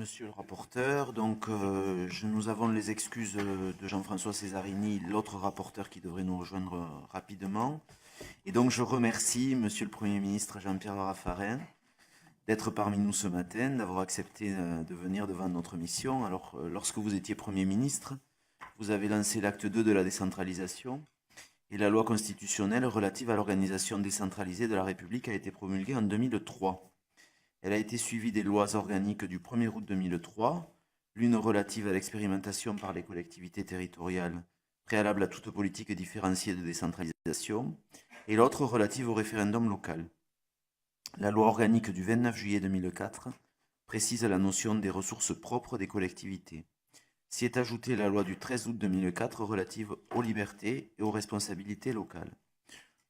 monsieur le rapporteur. Nous avons les excuses de Jean-François Césarini, l'autre rapporteur qui devrait nous rejoindre rapidement. Et donc, je remercie monsieur le Premier ministre Jean-Pierre Raffarin d'être parmi nous ce matin, d'avoir accepté de venir devant notre mission. Alors, lorsque vous étiez Premier ministre, vous avez lancé l'acte 2 de la décentralisation et la loi constitutionnelle relative à l'organisation décentralisée de la République a été promulguée en 2003. Elle a été suivie des lois organiques du 1er août 2003, l'une relative à l'expérimentation par les collectivités territoriales, préalable à toute politique différenciée de décentralisation, et l'autre relative au référendum local. La loi organique du 29 juillet 2004 précise la notion des ressources propres des collectivités. S'y est ajoutée la loi du 13 août 2004 relative aux libertés et aux responsabilités locales.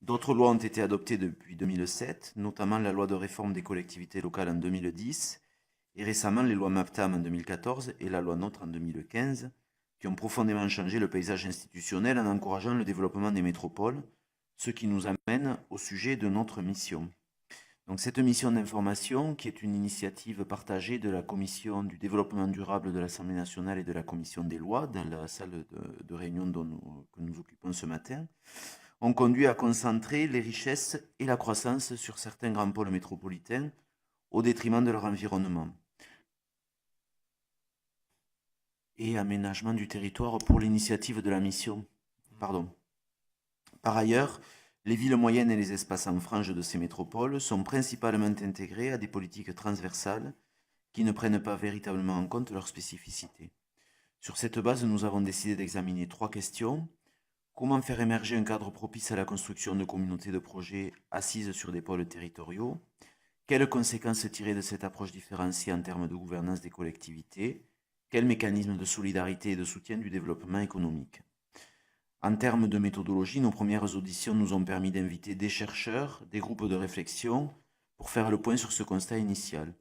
D'autres lois ont été adoptées depuis 2007, notamment la loi de réforme des collectivités locales en 2010 et récemment les lois MAPTAM en 2014 et la loi NOTRe en 2015, qui ont profondément changé le paysage institutionnel en encourageant le développement des métropoles, ce qui nous amène au sujet de notre mission. Donc cette mission d'information, qui est une initiative partagée de la Commission du développement durable de l'Assemblée nationale et de la Commission des lois, dans la salle de réunion que nous occupons ce matin, ont conduit à concentrer les richesses et la croissance sur certains grands pôles métropolitains au détriment de leur environnement et aménagement du territoire pour l'initiative de la mission. Par ailleurs, les villes moyennes et les espaces en frange de ces métropoles sont principalement intégrés à des politiques transversales qui ne prennent pas véritablement en compte leurs spécificités. Sur cette base, nous avons décidé d'examiner 3 questions. Comment faire émerger un cadre propice à la construction de communautés de projets assises sur des pôles territoriaux? Quelles conséquences tirer de cette approche différenciée en termes de gouvernance des collectivités? Quels mécanismes de solidarité et de soutien du développement économique? En termes de méthodologie, nos premières auditions nous ont permis d'inviter des chercheurs, des groupes de réflexion, pour faire le point sur ce constat initial.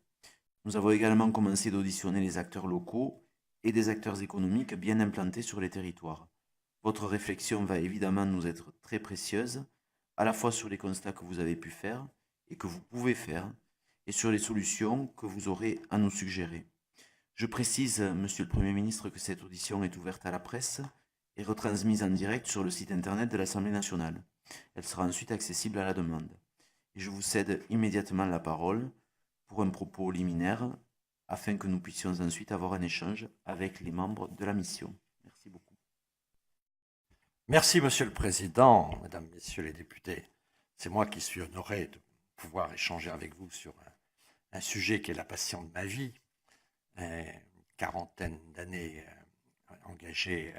Nous avons également commencé d'auditionner les acteurs locaux et des acteurs économiques bien implantés sur les territoires. Votre réflexion va évidemment nous être très précieuse, à la fois sur les constats que vous avez pu faire et que vous pouvez faire, et sur les solutions que vous aurez à nous suggérer. Je précise, monsieur le Premier ministre, que cette audition est ouverte à la presse et retransmise en direct sur le site internet de l'Assemblée nationale. Elle sera ensuite accessible à la demande. Et je vous cède immédiatement la parole pour un propos liminaire, afin que nous puissions ensuite avoir un échange avec les membres de la mission. Merci beaucoup. Merci, Monsieur le Président, Mesdames, Messieurs les députés. C'est moi qui suis honoré de pouvoir échanger avec vous sur un sujet qui est la passion de ma vie. Une quarantaine d'années engagées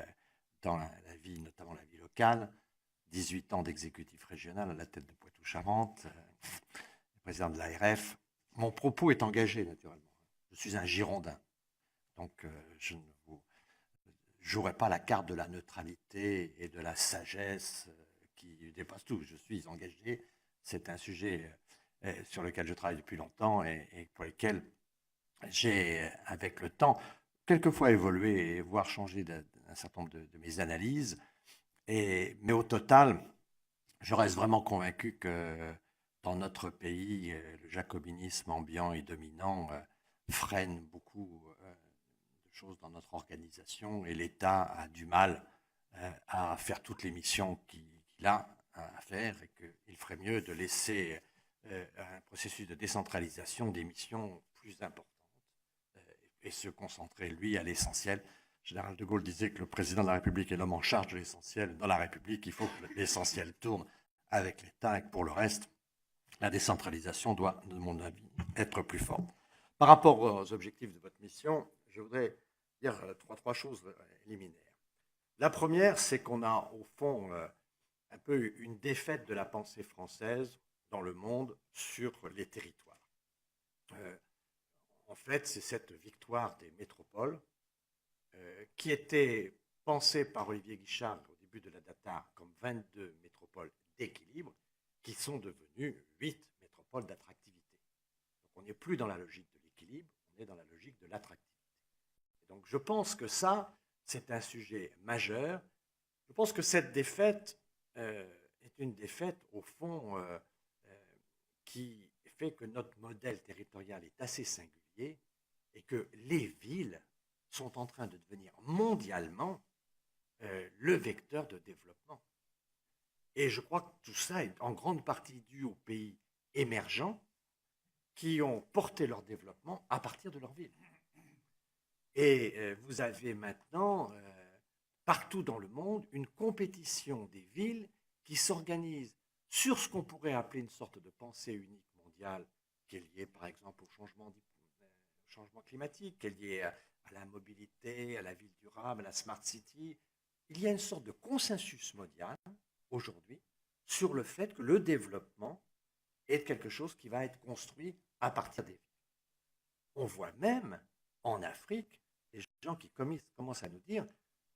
dans la vie, notamment la vie locale, 18 ans d'exécutif régional à la tête de Poitou-Charentes, président de l'ARF. Mon propos est engagé, naturellement. Je suis un Girondin, donc je ne vous jouerai pas la carte de la neutralité et de la sagesse qui dépasse tout. Je suis engagé. C'est un sujet sur lequel je travaille depuis longtemps et pour lequel j'ai, avec le temps, quelquefois évolué et voire changé d'un certain nombre de mes analyses. Mais au total, je reste vraiment convaincu que dans notre pays, le jacobinisme ambiant et dominant freine beaucoup de choses dans notre organisation et l'État a du mal à faire toutes les missions qu'il a à faire et qu'il ferait mieux de laisser un processus de décentralisation des missions plus importantes et se concentrer, lui, à l'essentiel. Le général de Gaulle disait que le président de la République est l'homme en charge de l'essentiel. Dans la République, il faut que l'essentiel tourne avec l'État et que pour le reste, la décentralisation doit, de mon avis, être plus forte. Par rapport aux objectifs de votre mission, je voudrais dire trois choses liminaires. La première, c'est qu'on a au fond un peu une défaite de la pensée française dans le monde sur les territoires. En fait, c'est cette victoire des métropoles qui était pensée par Olivier Guichard au début de la data comme 22 métropoles d'équilibre qui sont devenues 8 métropoles d'attractivité. Donc on n'est plus dans la logique de l'équilibre, on est dans la logique de l'attractivité. Donc je pense que ça, c'est un sujet majeur. Je pense que cette défaite est une défaite, au fond, qui fait que notre modèle territorial est assez singulier et que les villes sont en train de devenir mondialement le vecteur de développement. Et je crois que tout ça est en grande partie dû aux pays émergents qui ont porté leur développement à partir de leur ville. Et vous avez maintenant, partout dans le monde, une compétition des villes qui s'organise sur ce qu'on pourrait appeler une sorte de pensée unique mondiale, qui est liée par exemple au changement climatique, qui est liée à la mobilité, à la ville durable, à la smart city. Il y a une sorte de consensus mondial aujourd'hui sur le fait que le développement est quelque chose qui va être construit à partir des villes. On voit même en Afrique des gens qui commencent à nous dire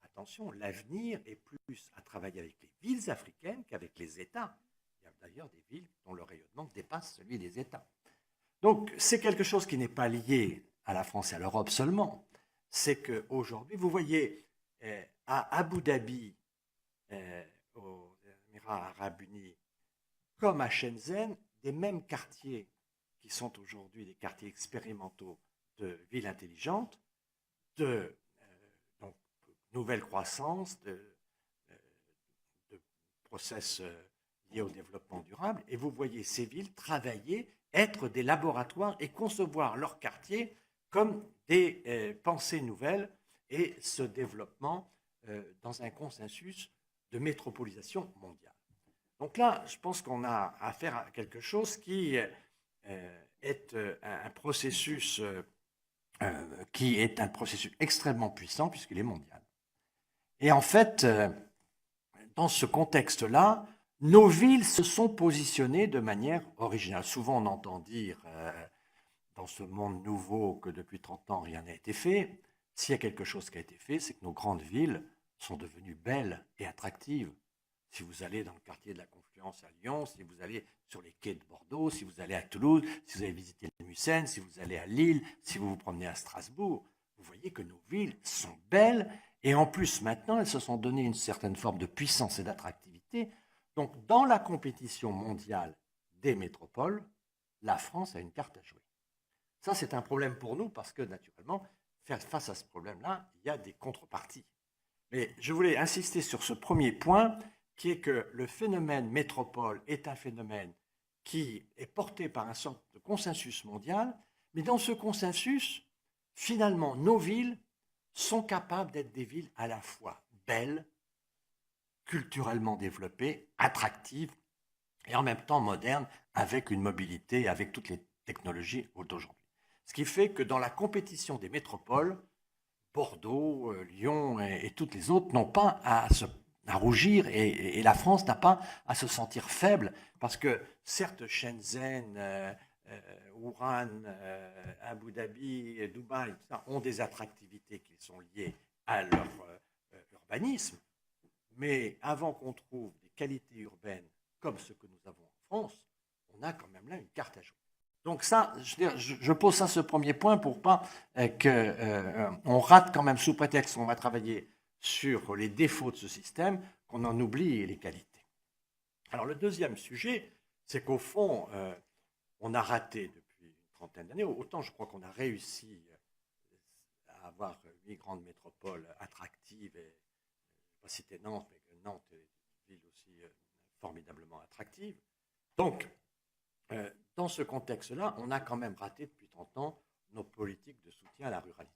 attention, l'avenir est plus à travailler avec les villes africaines qu'avec les États. Il y a d'ailleurs des villes dont le rayonnement dépasse celui des États. Donc c'est quelque chose qui n'est pas lié à la France et à l'Europe seulement. C'est qu'aujourd'hui, vous voyez à Abu Dhabi, aux Émirats arabes unis, comme à Shenzhen, des mêmes quartiers qui sont aujourd'hui des quartiers expérimentaux de villes intelligentes, de donc, nouvelle croissance, de process liés au développement durable. Et vous voyez ces villes travailler, être des laboratoires et concevoir leurs quartiers comme des pensées nouvelles et ce développement dans un consensus de métropolisation mondiale. Donc là, je pense qu'on a affaire à quelque chose qui est un processus extrêmement puissant puisqu'il est mondial. Et en fait, dans ce contexte-là, nos villes se sont positionnées de manière originale. Souvent, on entend dire dans ce monde nouveau que depuis 30 ans, rien n'a été fait. S'il y a quelque chose qui a été fait, c'est que nos grandes villes sont devenues belles et attractives. Si vous allez dans le quartier de la Confluence à Lyon, si vous allez sur les quais de Bordeaux, si vous allez à Toulouse, si vous allez visiter le Mucène, si vous allez à Lille, si vous vous promenez à Strasbourg, vous voyez que nos villes sont belles et en plus maintenant elles se sont donné une certaine forme de puissance et d'attractivité. Donc dans la compétition mondiale des métropoles, la France a une carte à jouer. Ça c'est un problème pour nous parce que naturellement, face à ce problème-là, il y a des contreparties. Mais je voulais insister sur ce premier point qui est que le phénomène métropole est un phénomène qui est porté par un sorte de consensus mondial, mais dans ce consensus, finalement, nos villes sont capables d'être des villes à la fois belles, culturellement développées, attractives, et en même temps modernes, avec une mobilité, avec toutes les technologies d'aujourd'hui. Ce qui fait que dans la compétition des métropoles, Bordeaux, Lyon et toutes les autres n'ont pas à rougir et la France n'a pas à se sentir faible parce que certes Shenzhen, Wuhan, Abu Dhabi, Dubaï ont des attractivités qui sont liées à leur urbanisme, mais avant qu'on trouve des qualités urbaines comme ce que nous avons en France, on a quand même là une carte à jouer. Donc ça, je pose ça ce premier point pour pas qu'on rate quand même sous prétexte qu'on va travailler sur les défauts de ce système, qu'on en oublie les qualités. Alors le deuxième sujet, c'est qu'au fond, on a raté depuis une trentaine d'années, autant je crois qu'on a réussi à avoir 8 grandes métropoles attractives, et, je ne vais pas citer Nantes, mais Nantes est une ville aussi formidablement attractive. Donc, dans ce contexte-là, on a quand même raté depuis 30 ans nos politiques de soutien à la ruralité.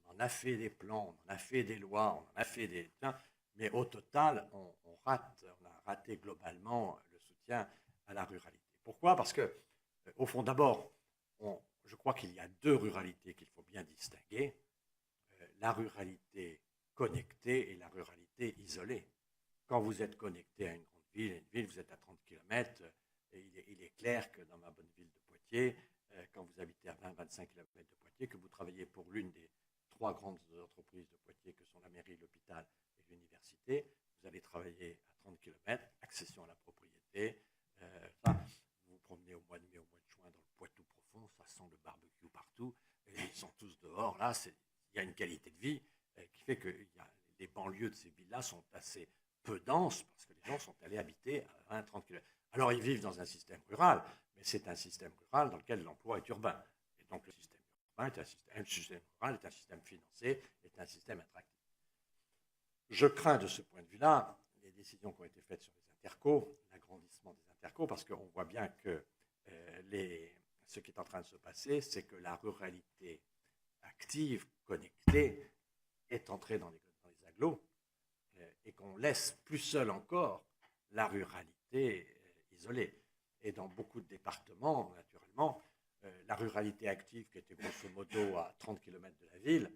On en a fait des plans, on en a fait des lois, on en a fait des... Mais au total, on a raté globalement le soutien à la ruralité. Pourquoi ? Parce que, au fond, d'abord, je crois qu'il y a deux ruralités qu'il faut bien distinguer. La ruralité connectée et la ruralité isolée. Quand vous êtes connecté à une grande ville, vous êtes à 30 km, et il est clair que dans ma bonne ville de Poitiers, quand vous habitez à 20-25 km de Poitiers, que vous travaillez pour l'une des 3 grandes entreprises de Poitiers, que sont la mairie, l'hôpital et l'université, vous allez travailler à 30 km, accession à la propriété. Vous vous promenez au mois de mai, au mois de juin dans le Poitou profond, ça sent le barbecue partout, et ils sont tous dehors. Là, il y a une qualité de vie qui fait que les banlieues de ces villes-là sont assez peu denses parce que les gens sont allés habiter à 20-30 km. Alors, ils vivent dans un système rural, mais c'est un système rural dans lequel l'emploi est urbain. Et donc, le système un système rural est un système financé, est un système attractif. Je crains de ce point de vue-là les décisions qui ont été faites sur les intercos, l'agrandissement des intercos, parce qu'on voit bien que ce qui est en train de se passer, c'est que la ruralité active, connectée, est entrée dans les agglos et qu'on laisse plus seul encore la ruralité isolée. Et dans beaucoup de départements, naturellement, la ruralité active, qui était grosso modo à 30 km de la ville,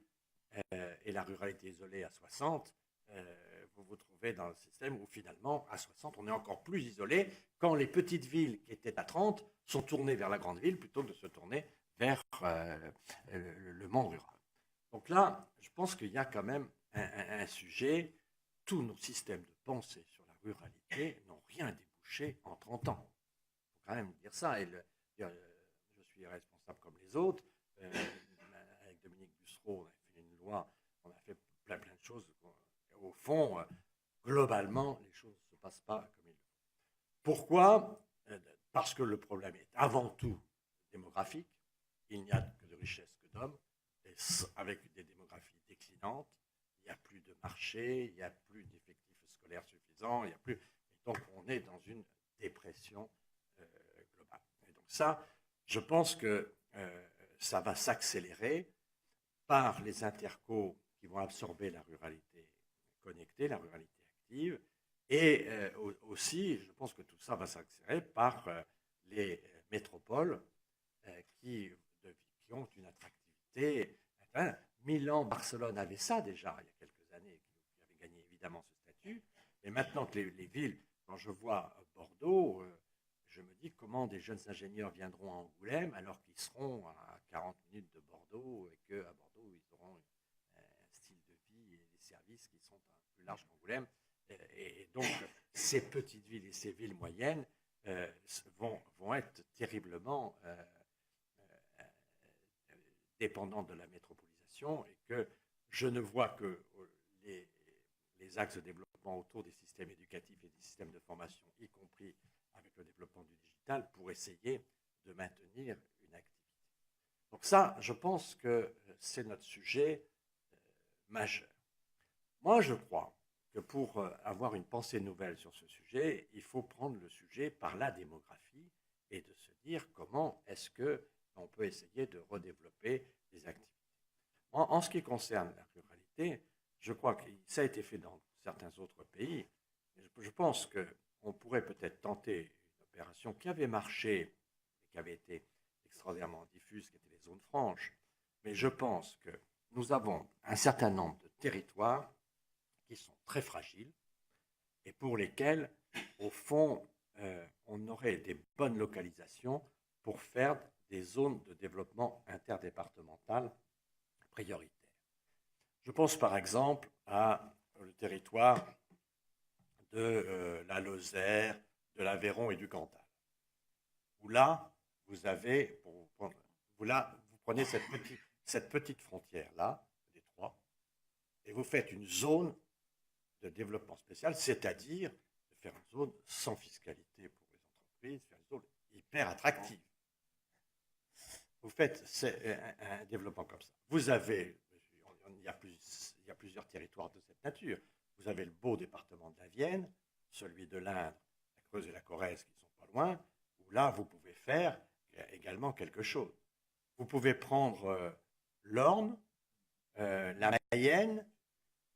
et la ruralité isolée à 60, vous vous trouvez dans le système où finalement, à 60, on est encore plus isolé quand les petites villes qui étaient à 30 sont tournées vers la grande ville plutôt que de se tourner vers le monde rural. Donc là, je pense qu'il y a quand même un sujet. Tous nos systèmes de pensée sur la ruralité n'ont rien débouché en 30 ans. Il faut quand même dire ça. Et je suis responsable comme les autres. Avec Dominique Bussereau, on a fait une loi, on a fait plein de choses. Au fond, globalement, les choses ne se passent pas comme il faut. Pourquoi ? Parce que le problème est avant tout démographique. Il n'y a que de richesse que d'hommes, avec des démographies déclinantes. Il n'y a plus de marché, il n'y a plus d'effectifs scolaires suffisants, il n'y a plus. Et donc, on est dans une dépression globale. Et donc, ça, je pense que ça va s'accélérer par les intercos qui vont absorber la ruralité connectée, la ruralité active. Et aussi, je pense que tout ça va s'accélérer par les métropoles qui ont une attractivité. Milan, Barcelone avaient ça déjà il y a quelques années, qui avaient gagné évidemment ce statut. Et maintenant que les villes, quand je vois Bordeaux, je me dis comment des jeunes ingénieurs viendront à Angoulême alors qu'ils seront à 40 minutes de Bordeaux et qu'à Bordeaux, ils auront un style de vie et des services qui sont plus larges qu'Angoulême. Et donc, ces petites villes et ces villes moyennes vont être terriblement dépendantes de la métropolisation et que je ne vois que les axes de développement autour des systèmes éducatifs et des systèmes de formation, y compris avec le développement du digital, pour essayer de maintenir une activité. Donc ça, je pense que c'est notre sujet majeur. Moi, je crois que pour avoir une pensée nouvelle sur ce sujet, il faut prendre le sujet par la démographie et de se dire comment est-ce qu'on peut essayer de redévelopper des activités. En ce qui concerne la ruralité, je crois que ça a été fait dans certains autres pays. Je pense qu'on pourrait peut-être tenter une opération qui avait marché et qui avait été extraordinairement diffuse, qui étaient les zones franches. Mais je pense que nous avons un certain nombre de territoires qui sont très fragiles et pour lesquels, au fond, on aurait des bonnes localisations pour faire des zones de développement interdépartemental prioritaires. Je pense par exemple à le territoire de la Lozère, de l'Aveyron et du Cantal, où là, vous avez, vous prenez cette petite frontière-là, des trois, et vous faites une zone de développement spécial, c'est-à-dire de faire une zone sans fiscalité pour les entreprises, faire une zone hyper attractive. Vous faites un développement comme ça. Vous avez, il y a plusieurs territoires de cette nature. Vous avez le beau département de la Vienne, celui de l'Indre, la Creuse et la Corrèze qui ne sont pas loin, où là, vous pouvez faire également quelque chose. Vous pouvez prendre l'Orne, la Mayenne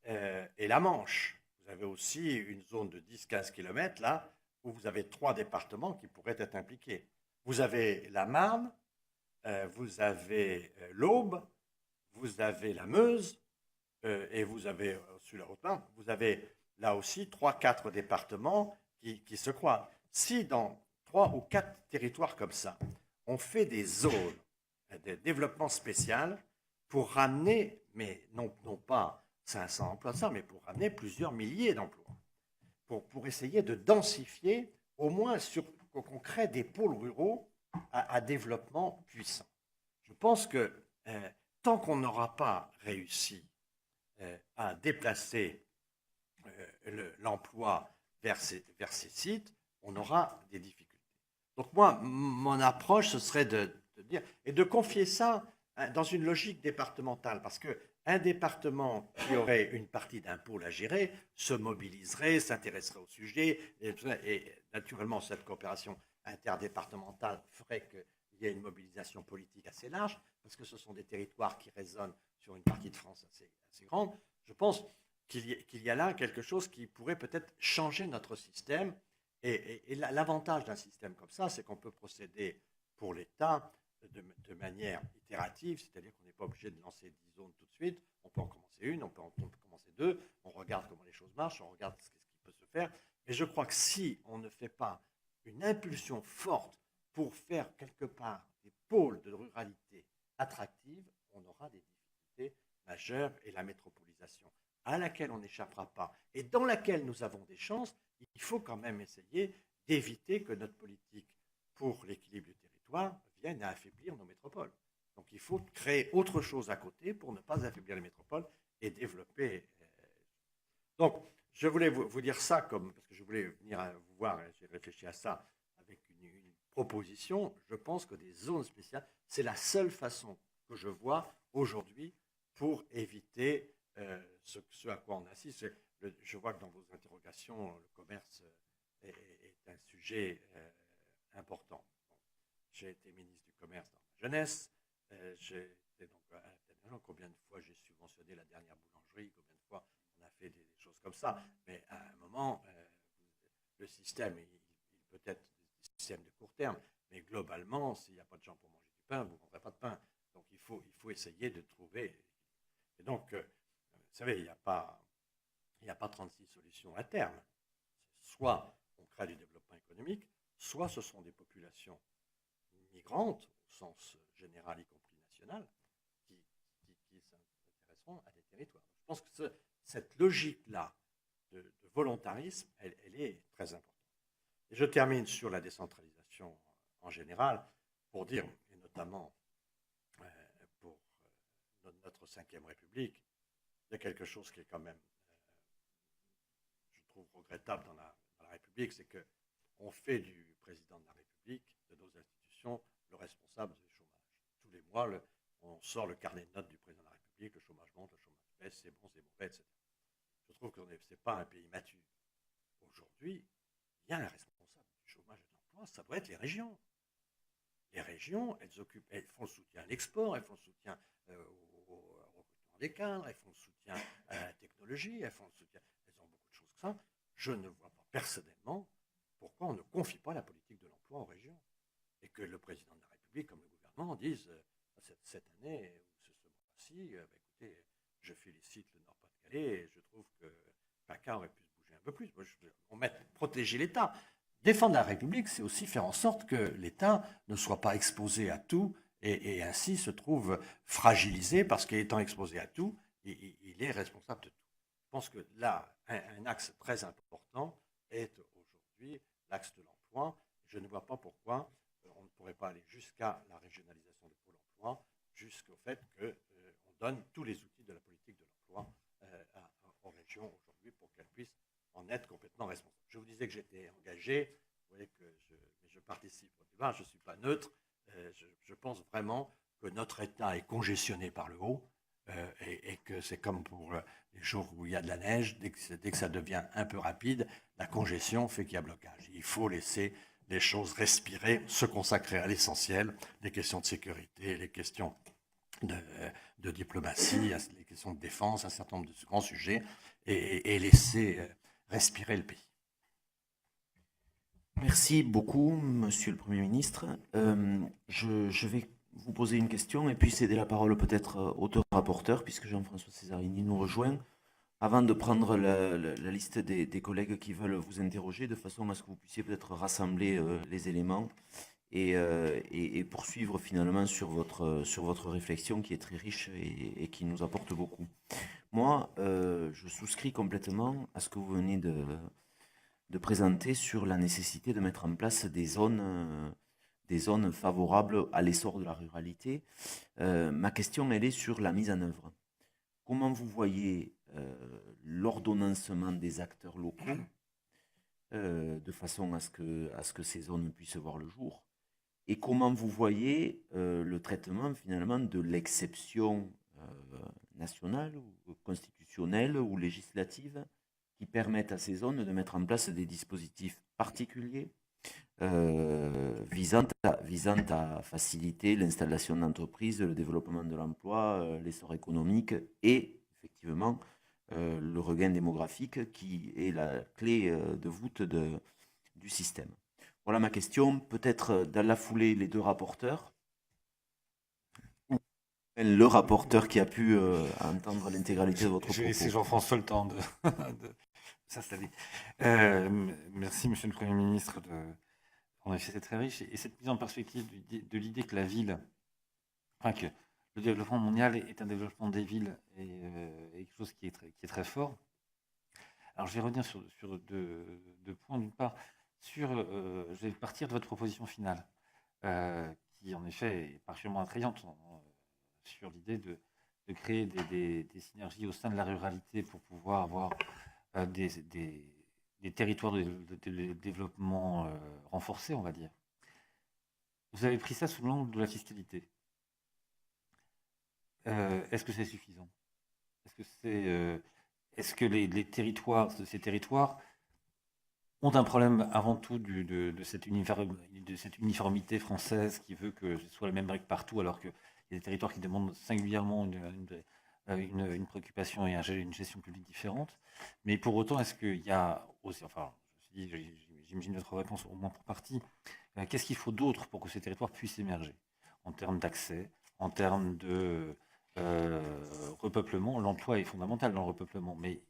et la Manche. Vous avez aussi une zone de 10-15 km là, où vous avez 3 départements qui pourraient être impliqués. Vous avez la Marne, vous avez l'Aube, vous avez la Meuse, et vous avez sur la Haute-Marne, vous avez là aussi 3-4 départements qui se croisent. Si dans 3 ou 4 territoires comme ça, on fait des zones de développement spécial pour ramener, mais non pas 500 emplois, mais pour ramener plusieurs milliers d'emplois, pour essayer de densifier, au moins qu'on crée des pôles ruraux à développement puissant. Je pense que tant qu'on n'aura pas réussi à déplacer l'emploi vers ces sites, on aura des difficultés. Donc moi, mon approche, ce serait de dire, et de confier ça dans une logique départementale, parce qu'un département qui aurait une partie d'un pôle à gérer se mobiliserait, s'intéresserait au sujet, et naturellement, cette coopération interdépartementale ferait qu'il y ait une mobilisation politique assez large, parce que ce sont des territoires qui résonnent sur une partie de France assez grande. Je pense qu'il y a là quelque chose qui pourrait peut-être changer notre système. Et l'avantage d'un système comme ça, c'est qu'on peut procéder pour l'État de manière itérative, c'est-à-dire qu'on n'est pas obligé de lancer 10 zones tout de suite. On peut en commencer une, on peut en commencer deux, on regarde comment les choses marchent, on regarde ce qui peut se faire. Mais je crois que si on ne fait pas une impulsion forte pour faire quelque part des pôles de ruralité attractives, on aura des difficultés majeures, et la métropolisation à laquelle on n'échappera pas et dans laquelle nous avons des chances, il faut quand même essayer d'éviter que notre politique pour l'équilibre du territoire vienne à affaiblir nos métropoles. Donc il faut créer autre chose à côté pour ne pas affaiblir les métropoles et développer. Donc je voulais vous dire ça parce que je voulais venir vous voir, j'ai réfléchi à ça avec une proposition. Je pense que des zones spéciales, c'est la seule façon que je vois aujourd'hui pour éviter ce à quoi on assiste. Je vois que dans vos interrogations, le commerce est un sujet important. J'ai été ministre du Commerce dans ma jeunesse. J'ai été donc combien de fois j'ai subventionné la dernière boulangerie, combien de fois on a fait des choses comme ça. Mais à un moment, le système, il peut être des systèmes de court terme, mais globalement, s'il n'y a pas de gens pour manger du pain, vous ne vendrez pas de pain. Donc il faut essayer de trouver. Et donc, vous savez, il n'y a pas 36 solutions à terme. Soit on crée du développement économique, soit ce sont des populations migrantes, au sens général, y compris national, qui s'intéresseront à des territoires. Je pense que cette logique-là de volontarisme, elle est très importante. Et je termine sur la décentralisation en général pour dire, et notamment pour notre 5e République, il y a quelque chose qui est quand même, je trouve, regrettable dans la République, c'est qu'on fait du président de la République, de nos institutions, le responsable du chômage. Tous les mois, on sort le carnet de notes du président de la République, le chômage monte, le chômage baisse, c'est bon, c'est mauvais, etc. Je trouve que ce n'est pas un pays mature. Aujourd'hui, il y a un responsable du chômage et de l'emploi, ça doit être les régions. Les régions, elles font le soutien à l'export, elles font le soutien au recrutement des cadres, elles font le soutien à la technologie, elles ont beaucoup de choses que ça. Je ne vois pas personnellement pourquoi on ne confie pas la politique de l'emploi aux régions. Et que le président de la République, comme le gouvernement, dise cette année ou ce mois-ci, écoutez, je félicite le Nord-Pas-de-Calais et je trouve que PACA aurait pu se bouger un peu plus. On met protéger l'État. Défendre la République, c'est aussi faire en sorte que l'État ne soit pas exposé à tout et ainsi se trouve fragilisé parce qu'étant exposé à tout, il est responsable de tout. Je pense que là, un axe très important est aujourd'hui l'axe de l'emploi. Je ne vois pas pourquoi on ne pourrait pas aller jusqu'à la régionalisation du pôle emploi, jusqu'au fait qu'on donne tous les outils de la politique de l'emploi aux régions aujourd'hui pour qu'elles puissent en être complètement responsables. Je vous disais que j'étais engagé, vous voyez que je participe au débat, je ne suis pas neutre. Je pense vraiment que notre État est congestionné par le haut et que c'est comme pour les jours où il y a de la neige, dès que ça devient un peu rapide, la congestion fait qu'il y a blocage. Il faut laisser les choses respirer, se consacrer à l'essentiel, les questions de sécurité, les questions de diplomatie, les questions de défense, un certain nombre de grands sujets, et laisser respirer le pays. Merci beaucoup, Monsieur le Premier ministre. Je vais vous poser une question et puis céder la parole peut-être au rapporteur, puisque Jean-François Cesarini nous rejoint, avant de prendre la liste des collègues qui veulent vous interroger, de façon à ce que vous puissiez peut-être rassembler les éléments et poursuivre finalement sur votre réflexion qui est très riche et qui nous apporte beaucoup. Moi, je souscris complètement à ce que vous venez de présenter sur la nécessité de mettre en place des zones favorables à l'essor de la ruralité. Ma question, elle est sur la mise en œuvre. Comment vous voyez l'ordonnancement des acteurs locaux de façon à ce que ces zones puissent voir le jour? Et comment vous voyez le traitement finalement de l'exception nationale ou constitutionnelle ou législative qui permettent à ces zones de mettre en place des dispositifs particuliers visant à faciliter l'installation d'entreprises, le développement de l'emploi, l'essor économique et effectivement le regain démographique qui est la clé de voûte du système. Voilà ma question. Peut-être dans la foulée, les deux rapporteurs, ou le rapporteur qui a pu entendre l'intégralité de votre propos. Je vais laisser Jean-François le temps de s'installer. Merci, Monsieur le Premier ministre. En effet, c'est très riche. Et cette mise en perspective de l'idée que la ville, enfin que le développement mondial est un développement des villes et quelque chose qui est très fort. Alors, je vais revenir sur deux points. D'une part, je vais partir de votre proposition finale, qui en effet est particulièrement attrayante sur l'idée de créer des synergies au sein de la ruralité pour pouvoir avoir des territoires de développement renforcés, on va dire. Vous avez pris ça sous l'angle de la fiscalité. Est-ce que c'est suffisant? Est-ce que les territoires, ces territoires ont un problème avant tout de cette uniformité française qui veut que ce soit la même règle partout, alors qu'il y a des territoires qui demandent singulièrement une préoccupation et une gestion publique différente. Mais pour autant, est-ce qu'il y a aussi, enfin, j'imagine votre réponse au moins pour partie, qu'est-ce qu'il faut d'autre pour que ces territoires puissent émerger en termes d'accès, en termes de repeuplement? L'emploi est fondamental dans le repeuplement, mais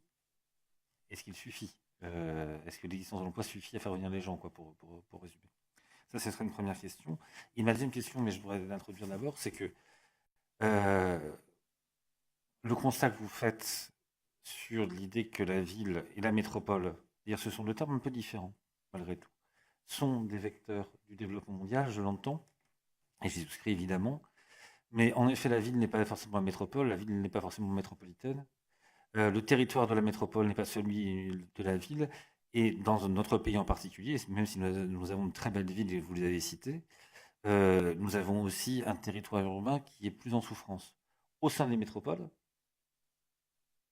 est-ce qu'il suffit? Est-ce que l'existence de l'emploi suffit à faire venir les gens, quoi, pour résumer? Ça, ce serait une première question. Et ma deuxième question, mais je voudrais l'introduire d'abord, c'est que le constat que vous faites sur l'idée que la ville et la métropole, c'est-à-dire ce sont deux termes un peu différents, malgré tout, sont des vecteurs du développement mondial, je l'entends, et j'y souscris évidemment, mais en effet, la ville n'est pas forcément la métropole, la ville n'est pas forcément métropolitaine, le territoire de la métropole n'est pas celui de la ville, et dans notre pays en particulier, même si nous avons de très belles villes, et vous les avez citées, nous avons aussi un territoire urbain qui est plus en souffrance. Au sein des métropoles,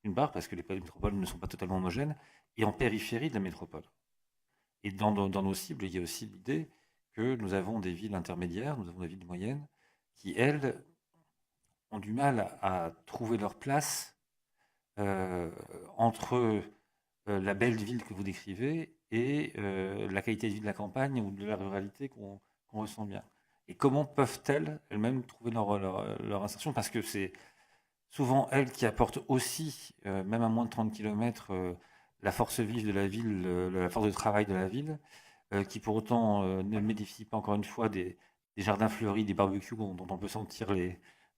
d'une part, parce que les métropoles ne sont pas totalement homogènes, et en périphérie de la métropole. Et dans nos cibles, il y a aussi l'idée que nous avons des villes intermédiaires, nous avons des villes moyennes, qui, elles, ont du mal à trouver leur place entre la belle ville que vous décrivez et la qualité de vie de la campagne ou de la ruralité qu'on ressent bien. Et comment peuvent-elles elles-mêmes trouver leur insertion? Parce que c'est souvent elles qui apportent aussi, même à moins de 30 km, la force vive de la ville, la force de travail de la ville, qui pour autant ne bénéficie pas encore une fois des jardins fleuris, des barbecues dont on peut sentir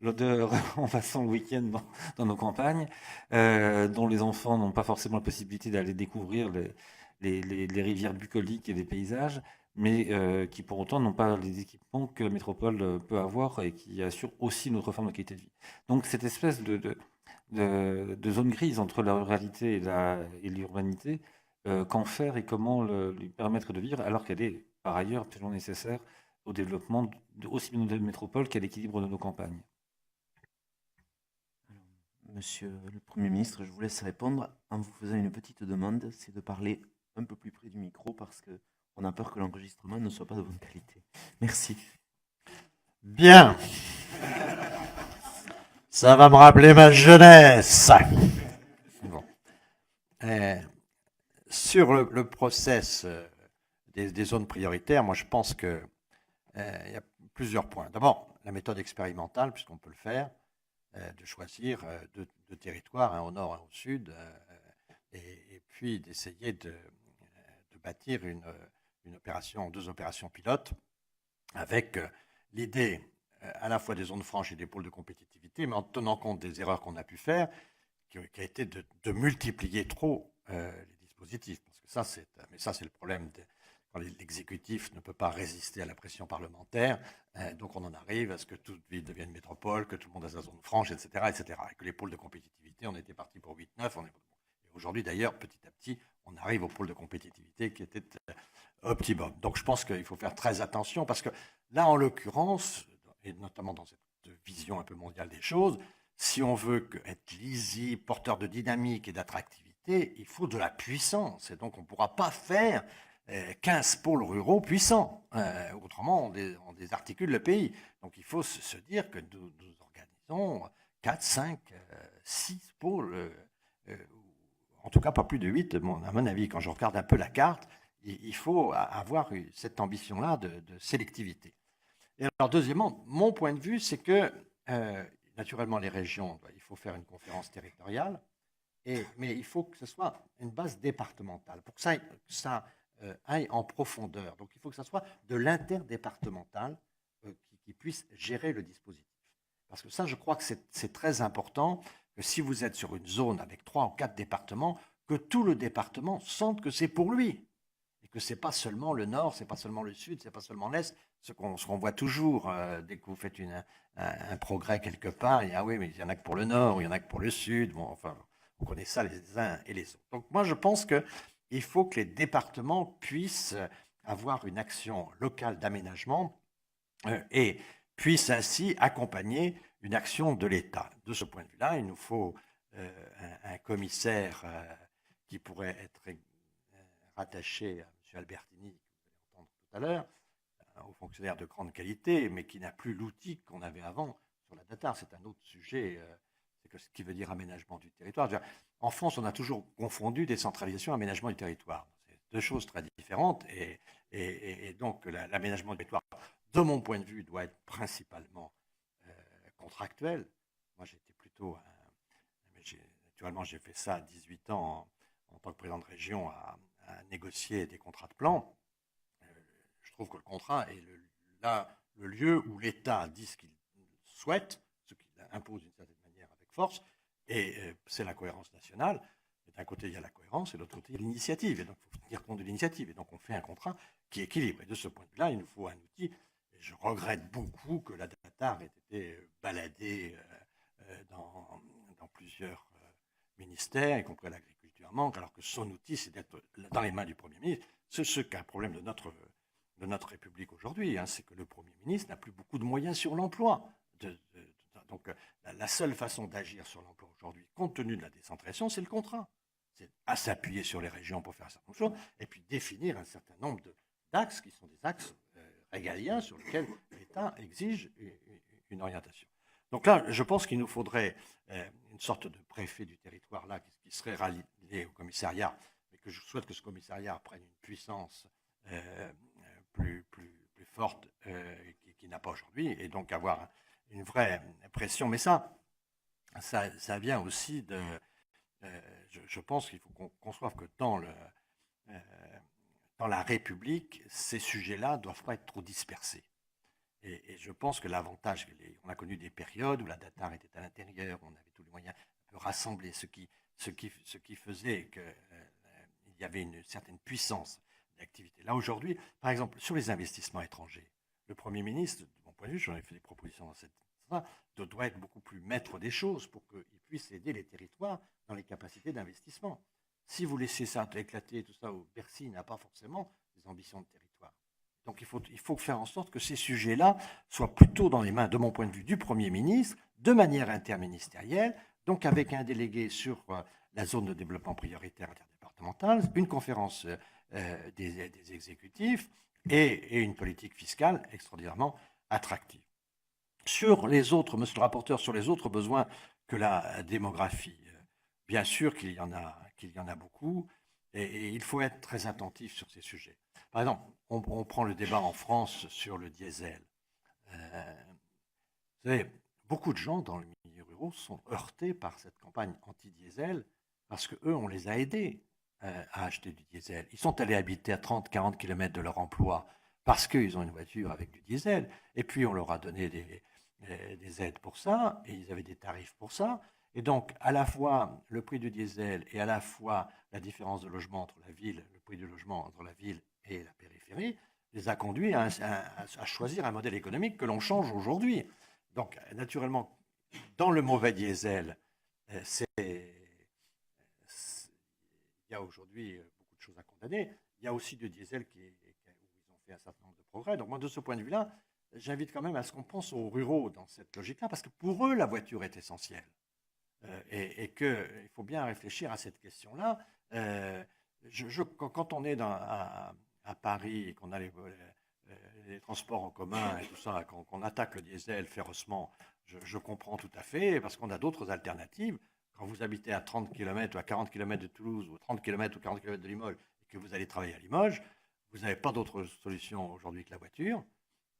l'odeur en passant le week-end dans nos campagnes, dont les enfants n'ont pas forcément la possibilité d'aller découvrir les rivières bucoliques et les paysages, mais qui pour autant n'ont pas les équipements que la métropole peut avoir et qui assurent aussi notre forme de qualité de vie. Donc cette espèce de zone grise entre la ruralité et l'urbanité, qu'en faire et comment lui permettre de vivre alors qu'elle est par ailleurs absolument nécessaire au développement aussi bien de nos métropoles qu'à l'équilibre de nos campagnes. Monsieur le Premier ministre, je vous laisse répondre en vous faisant une petite demande, c'est de parler un peu plus près du micro parce qu'on a peur que l'enregistrement ne soit pas de bonne qualité. Merci. Bien. Ça va me rappeler ma jeunesse. Bon. Sur le process des zones prioritaires, moi je pense qu'il y a plusieurs points. D'abord, la méthode expérimentale, puisqu'on peut le faire, de choisir deux territoires, un au nord, un au sud, et puis d'essayer de bâtir deux opérations pilotes avec l'idée à la fois des zones franches et des pôles de compétitivité, mais en tenant compte des erreurs qu'on a pu faire, qui a été de multiplier trop les dispositifs. Parce que ça, c'est le problème quand l'exécutif ne peut pas résister à la pression parlementaire. Donc on en arrive à ce que toute ville devienne métropole, que tout le monde a sa zone franche, etc., etc. Et que les pôles de compétitivité, on était parti pour 8-9. Aujourd'hui, d'ailleurs, petit à petit, on arrive au pôle de compétitivité qui était optimum. Donc je pense qu'il faut faire très attention parce que Là, en l'occurrence, et notamment dans cette vision un peu mondiale des choses, si on veut être lisible, porteur de dynamique et d'attractivité, il faut de la puissance. Et donc, on ne pourra pas faire 15 pôles ruraux puissants. Autrement, on désarticule le pays. Donc, il faut se dire que nous organisons 4, 5, 6 pôles, en tout cas pas plus de 8, à mon avis. Quand je regarde un peu la carte, il faut avoir cette ambition-là de sélectivité. Et alors, deuxièmement, mon point de vue, c'est que, naturellement, les régions, il faut faire une conférence territoriale, mais il faut que ce soit une base départementale, pour que ça aille en profondeur. Donc, il faut que ça soit de l'interdépartemental qui puisse gérer le dispositif. Parce que ça, je crois que c'est très important, que si vous êtes sur une zone avec 3 ou 4 départements, que tout le département sente que c'est pour lui. Et que ce n'est pas seulement le nord, ce n'est pas seulement le sud, ce n'est pas seulement l'est, ce qu'on voit toujours dès que vous faites un progrès quelque part, il y a, ah oui, mais il n'y en a que pour le nord, il n'y en a que pour le sud, bon, enfin, on connaît ça les uns et les autres. Donc moi, je pense qu'il faut que les départements puissent avoir une action locale d'aménagement et puissent ainsi accompagner une action de l'État. De ce point de vue-là, il nous faut un commissaire qui pourrait être rattaché à M. Albertini, que vous allez entendre tout à l'heure, aux fonctionnaires de grande qualité, mais qui n'a plus l'outil qu'on avait avant sur la data. C'est un autre sujet, c'est ce qui veut dire aménagement du territoire. En France, on a toujours confondu décentralisation et aménagement du territoire. C'est deux choses très différentes, et donc l'aménagement du territoire, de mon point de vue, doit être principalement contractuel. Moi, j'étais plutôt, naturellement, j'ai fait ça à 18 ans en tant que président de région à négocier des contrats de plan. Je trouve que le contrat est le lieu où l'État dit ce qu'il souhaite, ce qu'il impose d'une certaine manière avec force, et c'est la cohérence nationale. D'un côté, il y a la cohérence, et de l'autre côté, il y a l'initiative. Et donc, il faut tenir compte de l'initiative. Et donc, on fait un contrat qui équilibre. Et de ce point de vue-là, il nous faut un outil. Et je regrette beaucoup que la data ait été baladée dans plusieurs ministères, y compris l'agriculture manque, alors que son outil, c'est d'être dans les mains du Premier ministre. C'est ce qu'est un problème de notre République aujourd'hui, c'est que le Premier ministre n'a plus beaucoup de moyens sur l'emploi. Donc, la seule façon d'agir sur l'emploi aujourd'hui, compte tenu de la décentralisation, c'est le contrat. C'est à s'appuyer sur les régions pour faire certaines choses, et puis définir un certain nombre d'axes qui sont des axes régaliens sur lesquels l'État exige une orientation. Donc là, je pense qu'il nous faudrait une sorte de préfet du territoire là qui serait rallié au commissariat, mais que je souhaite que ce commissariat prenne une puissance plus forte qu'il n'a pas aujourd'hui, et donc avoir une vraie pression. Mais ça vient aussi de... je pense qu'il faut qu'on conçoive que dans la République, ces sujets-là ne doivent pas être trop dispersés. Et je pense que l'avantage, on a connu des périodes où la data était à l'intérieur, on avait tous les moyens de rassembler ce qui faisait qu'il y avait une certaine puissance d'activité. Là, aujourd'hui, par exemple, sur les investissements étrangers, le Premier ministre, de mon point de vue, j'en ai fait des propositions dans cette sens, doit être beaucoup plus maître des choses pour qu'il puisse aider les territoires dans les capacités d'investissement. Si vous laissez ça éclater, tout ça, Bercy n'a pas forcément des ambitions de territoire. Donc il faut faire en sorte que ces sujets-là soient plutôt dans les mains, de mon point de vue, du Premier ministre, de manière interministérielle, donc avec un délégué sur la zone de développement prioritaire interdépartementale, une conférence des exécutifs et une politique fiscale extraordinairement attractive. Sur les autres, monsieur le rapporteur, sur les autres besoins que la démographie, bien sûr qu'il y en a beaucoup, et il faut être très attentif sur ces sujets. Par exemple, on prend le débat en France sur le diesel. Vous savez, beaucoup de gens dans le milieu rural sont heurtés par cette campagne anti-diesel parce qu'eux, on les a aidés à acheter du diesel. Ils sont allés habiter à 30-40 km de leur emploi parce qu'ils ont une voiture avec du diesel. Et puis, on leur a donné des aides pour ça, et ils avaient des tarifs pour ça. Et donc, à la fois le prix du diesel et à la fois la différence de logement entre la ville, le prix du logement entre la ville et la périphérie, les a conduits à choisir un modèle économique que l'on change aujourd'hui. Donc, naturellement, dans le mauvais diesel, il y a aujourd'hui beaucoup de choses à condamner. Il y a aussi du diesel où ils ont fait un certain nombre de progrès. Donc, moi, de ce point de vue-là, j'invite quand même à ce qu'on pense aux ruraux dans cette logique-là, parce que pour eux, la voiture est essentielle. Et qu'il faut bien réfléchir à cette question-là. Quand on est à Paris et qu'on a les transports en commun et tout ça, qu'on attaque le diesel férocement, je comprends tout à fait, parce qu'on a d'autres alternatives. Quand vous habitez à 30 km ou à 40 km de Toulouse, ou 30 km ou 40 km de Limoges, et que vous allez travailler à Limoges, vous n'avez pas d'autre solution aujourd'hui que la voiture,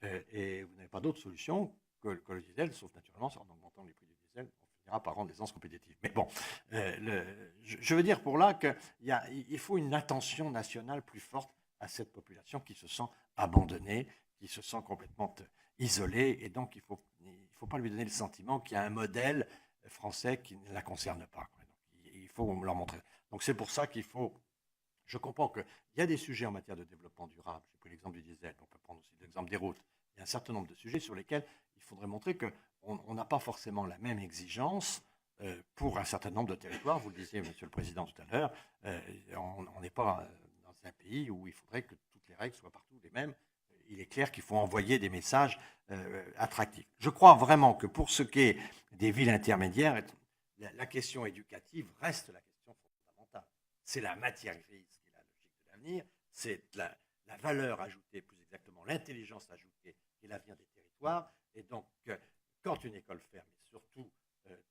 et vous n'avez pas d'autre solution que le diesel, sauf naturellement, en augmentant les prix du diesel, on finira par rendre l'essence compétitive. Mais bon, je veux dire pour là qu'il faut une attention nationale plus forte à cette population qui se sent abandonnée, qui se sent complètement isolée, et donc il faut pas lui donner le sentiment qu'il y a un modèle français qui ne la concerne pas. Donc, il faut leur montrer. Donc c'est pour ça qu'il faut. Je comprends qu'il y a des sujets en matière de développement durable. J'ai pris l'exemple du diesel, on peut prendre aussi l'exemple des routes. Il y a un certain nombre de sujets sur lesquels il faudrait montrer qu'on n'a pas forcément la même exigence pour un certain nombre de territoires. Vous le disiez, Monsieur le Président, tout à l'heure, on n'est pas dans un pays où il faudrait que toutes les règles soient partout les mêmes. Il est clair qu'il faut envoyer des messages attractifs. Je crois vraiment que pour ce qui est des villes intermédiaires, la question éducative reste la question fondamentale. C'est la matière grise qui est la logique de l'avenir, c'est la valeur ajoutée, plus exactement l'intelligence ajoutée qui est l'avenir des territoires. Et donc, quand une école ferme, et surtout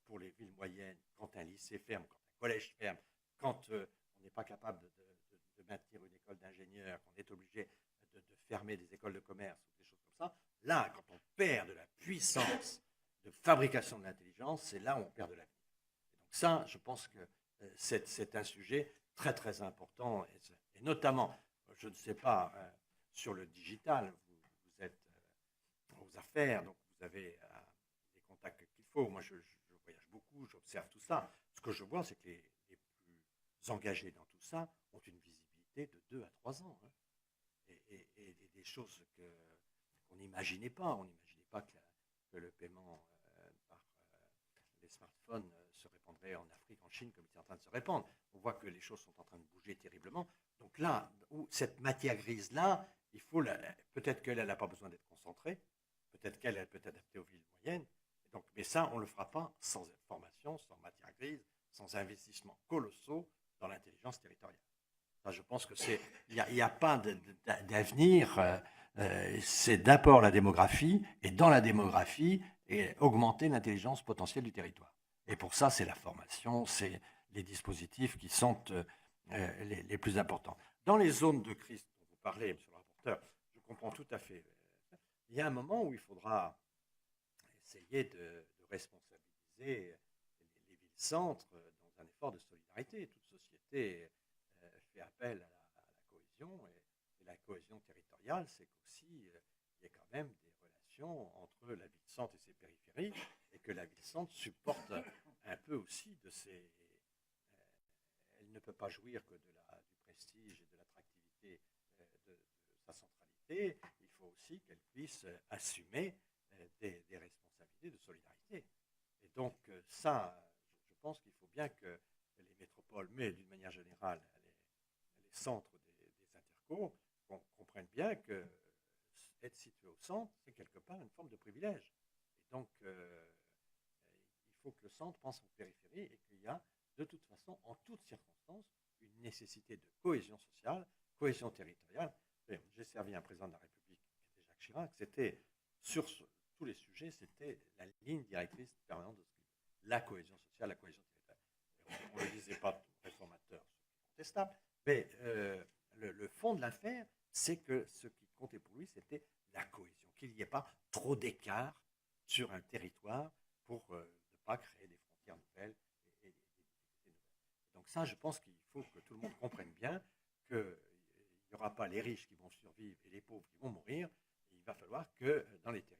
pour les villes moyennes, quand un lycée ferme, quand un collège ferme, quand on n'est pas capable de maintenir une école d'ingénieurs, qu'on est obligé de fermer des écoles de commerce ou des choses comme ça, là, quand on perd de la puissance de fabrication de l'intelligence, c'est là où on perd de l'avenir. Et donc ça, je pense que c'est un sujet très très important, et notamment, je ne sais pas, sur le digital, vous êtes aux affaires, donc vous avez les contacts qu'il faut. Moi, je voyage beaucoup, j'observe tout ça. Ce que je vois, c'est que les plus engagés dans tout ça ont une visibilité de 2 à 3 ans. Hein. Et des choses qu'on n'imaginait pas. On n'imaginait pas que le paiement par les smartphones se répandrait en Afrique, en Chine, comme il est en train de se répandre. On voit que les choses sont en train de bouger terriblement. Donc là, cette matière grise-là, il faut peut-être qu'elle n'a pas besoin d'être concentrée, peut-être qu'elle peut être adaptée aux villes moyennes. Donc, mais ça, on ne le fera pas sans formation, sans matière grise, sans investissements colossaux dans l'intelligence territoriale. Ça, je pense que il n'y a pas d'avenir. C'est d'abord la démographie, et dans la démographie, augmenter l'intelligence potentielle du territoire. Et pour ça, c'est la formation, c'est les dispositifs qui sont les plus importants. Dans les zones de crise dont vous parlez, monsieur le rapporteur, je comprends tout à fait. Il y a un moment où il faudra essayer de responsabiliser les villes-centres dans un effort de solidarité. Toute société fait appel à la cohésion, et la cohésion territoriale, c'est qu'aussi il y a quand même des relations entre la ville-centre et ses périphéries, et que la ville-centre supporte un peu aussi de ses... elle ne peut pas jouir que du prestige et de l'attractivité de sa centralité. Il faut aussi qu'elle puisse assumer des responsabilités de solidarité. Et donc ça, je pense qu'il faut bien que les métropoles, mais d'une manière générale, les centres des intercos, comprennent bien que être situé au centre, c'est quelque part une forme de privilège. Et donc, il faut que le centre pense aux périphéries, et qu'il y a, de toute façon, en toutes circonstances, une nécessité de cohésion sociale, cohésion territoriale. J'ai servi un président de la République, qui était Jacques Chirac. C'était, sur tous les sujets, c'était la ligne directrice permanente de ce qu'il veut. La cohésion sociale, la cohésion territoriale. On ne le disait pas réformateur, c'est contestable, mais le fond de l'affaire, c'est que ce qui comptait pour lui, c'était la cohésion, qu'il n'y ait pas trop d'écart sur un territoire pour ne pas créer des frontières nouvelles et des nouvelles. Donc ça, je pense qu'il faut que tout le monde comprenne bien qu'il n'y aura pas les riches qui vont survivre et les pauvres qui vont mourir. Il va falloir que dans les territoires,